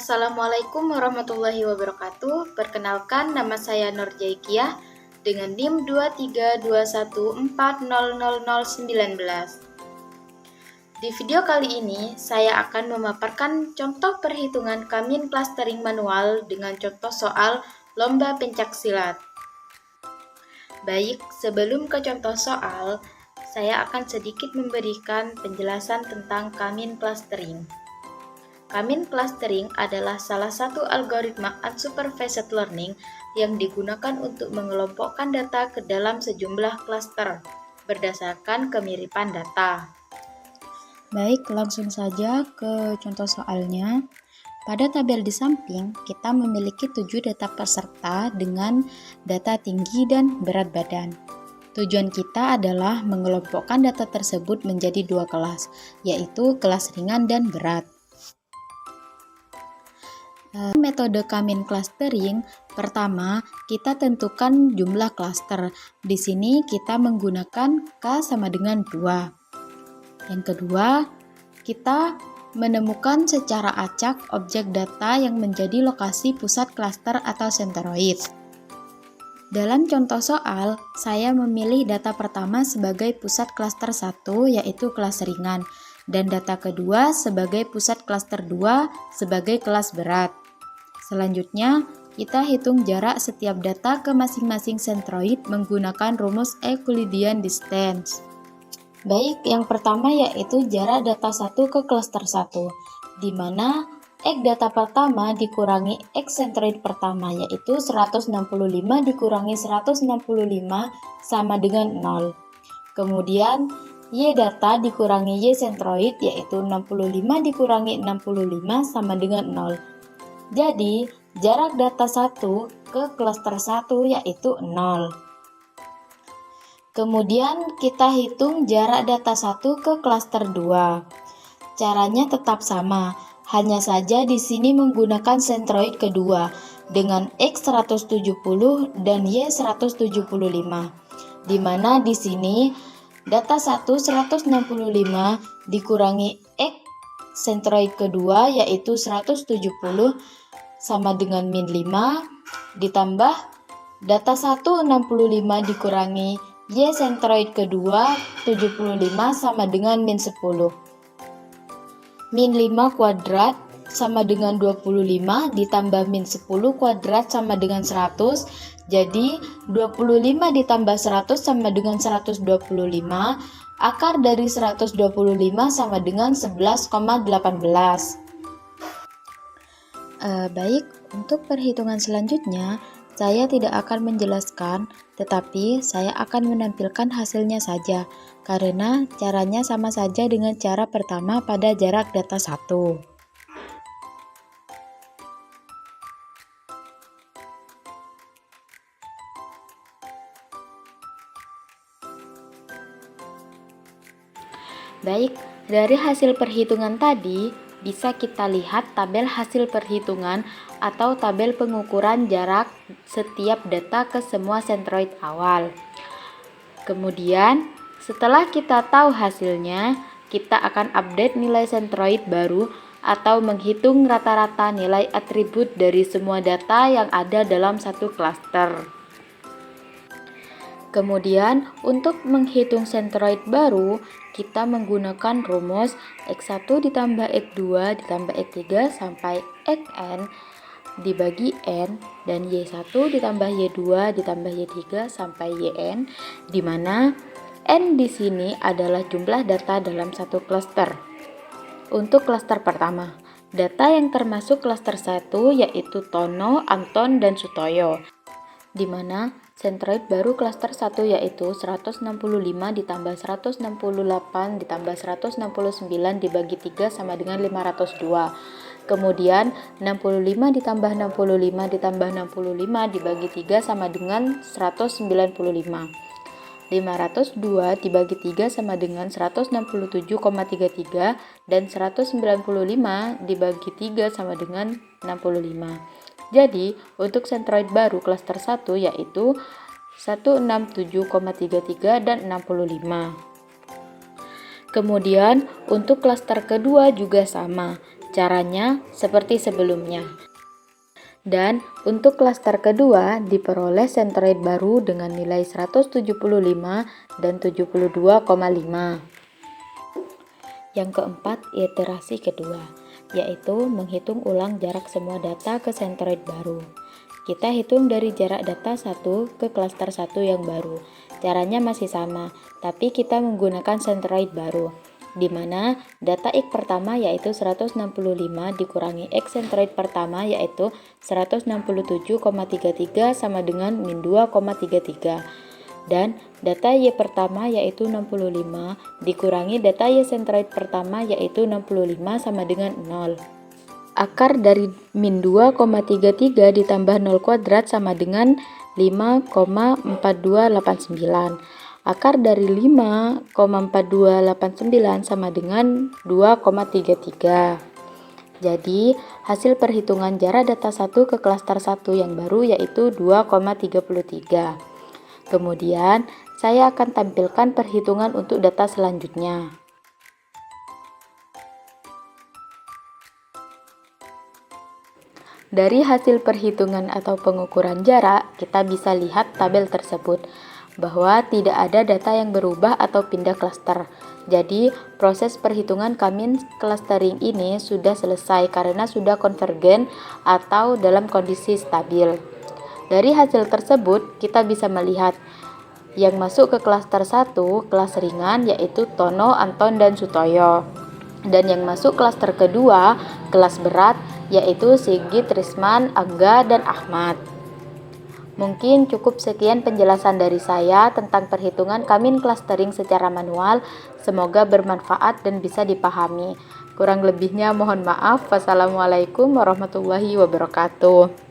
Assalamualaikum warahmatullahi wabarakatuh. Perkenalkan, nama saya Nur Jaikiah dengan NIM 23214000019. Di video kali ini, saya akan memaparkan contoh perhitungan Kamin clustering manual dengan contoh soal lomba pencaksilat. Baik, sebelum ke contoh soal, saya akan sedikit memberikan penjelasan tentang Kamin clustering. Kamin clustering adalah salah satu algoritma unsupervised learning yang digunakan untuk mengelompokkan data ke dalam sejumlah klaster berdasarkan kemiripan data. Baik, langsung saja ke contoh soalnya. Pada tabel di samping, kita memiliki 7 data peserta dengan data tinggi dan berat badan. Tujuan kita adalah mengelompokkan data tersebut menjadi 2 kelas, yaitu kelas ringan dan berat. Metode Kamin clustering, pertama kita tentukan jumlah klaster. Di sini kita menggunakan K sama dengan 2. Yang kedua, kita menemukan secara acak objek data yang menjadi lokasi pusat klaster atau sentroid. Dalam contoh soal, saya memilih data pertama sebagai pusat klaster 1 yaitu kelas ringan dan data kedua sebagai pusat klaster 2 sebagai kelas berat. Selanjutnya, kita hitung jarak setiap data ke masing-masing sentroid menggunakan rumus Euclidean distance. Baik, yang pertama yaitu jarak data 1 ke klaster 1, di mana X data pertama dikurangi X sentroid pertama yaitu 165 dikurangi 165 sama dengan 0. Kemudian Y data dikurangi Y sentroid yaitu 65 dikurangi 65 sama dengan 0. Jadi, jarak data 1 ke klaster 1 yaitu 0. Kemudian kita hitung jarak data 1 ke klaster 2. Caranya tetap sama, hanya saja di sini menggunakan sentroid kedua dengan X 170 dan Y 175. Di mana di sini data 1 165 dikurangi X sentroid kedua yaitu 170 sama dengan min 5 ditambah data 1 65 dikurangi Y sentroid kedua 75 sama dengan min 10. Min 5 kuadrat sama dengan 25 ditambah min 10 kuadrat sama dengan 100. Jadi 25 ditambah 100 sama dengan 125. Akar dari 125 sama dengan 11,18. Baik, untuk perhitungan selanjutnya saya tidak akan menjelaskan, tetapi saya akan menampilkan hasilnya saja, karena caranya sama saja dengan cara pertama pada jarak data 1. Baik, dari hasil perhitungan tadi, bisa kita lihat tabel hasil perhitungan atau tabel pengukuran jarak setiap data ke semua sentroid awal. Kemudian, setelah kita tahu hasilnya, kita akan update nilai sentroid baru atau menghitung rata-rata nilai atribut dari semua data yang ada dalam satu klaster. Kemudian, untuk menghitung sentroid baru, kita menggunakan rumus X1 ditambah X2 ditambah X3 sampai Xn dibagi N dan Y1 ditambah Y2 ditambah Y3 sampai Yn, di mana N di sini adalah jumlah data dalam satu klaster. Untuk klaster pertama, data yang termasuk klaster 1 yaitu Tono, Anton, dan Sutoyo, di mana sentroid baru klaster 1 yaitu 165 ditambah 168 ditambah 169 dibagi 3 sama dengan 502. Kemudian 65 ditambah 65 ditambah 65 dibagi 3 sama dengan 195. 502 dibagi 3 sama dengan 167,33 dan 195 dibagi 3 sama dengan 65. Jadi, untuk sentroid baru klaster 1 yaitu 167,33 dan 65. Kemudian, untuk klaster kedua juga sama, Caranya seperti sebelumnya. Dan untuk klaster kedua diperoleh sentroid baru dengan nilai 175 dan 72,5. Yang keempat, iterasi kedua, yaitu menghitung ulang jarak semua data ke sentroid baru. Kita hitung dari jarak data 1 ke klaster 1 yang baru. Caranya masih sama, tapi kita menggunakan sentroid baru, di mana data X pertama yaitu 165 dikurangi X sentroid pertama yaitu 167,33 sama dengan min 2,33. Dan data Y pertama yaitu 65 dikurangi data Y sentroid pertama yaitu 65 sama dengan 0. Akar dari min 2,33 ditambah 0 kuadrat sama dengan 5,4289. Akar dari 5,4289 sama dengan 2,33. Jadi, hasil perhitungan jarak data 1 ke klaster 1 yang baru yaitu 2,33. Kemudian, saya akan tampilkan perhitungan untuk data selanjutnya. Dari hasil perhitungan atau pengukuran jarak, kita bisa lihat tabel tersebut bahwa tidak ada data yang berubah atau pindah klaster. Jadi, proses perhitungan Kamin clustering ini sudah selesai karena sudah konvergen atau dalam kondisi stabil. Dari hasil tersebut, kita bisa melihat yang masuk ke klaster 1 kelas ringan yaitu Tono, Anton, dan Sutoyo. Dan yang masuk klaster kedua kelas berat yaitu Sigit, Risman, Angga, dan Ahmad. Mungkin cukup sekian penjelasan dari saya tentang perhitungan Kamin clustering secara manual. Semoga bermanfaat dan bisa dipahami. Kurang lebihnya mohon maaf. Wassalamualaikum warahmatullahi wabarakatuh.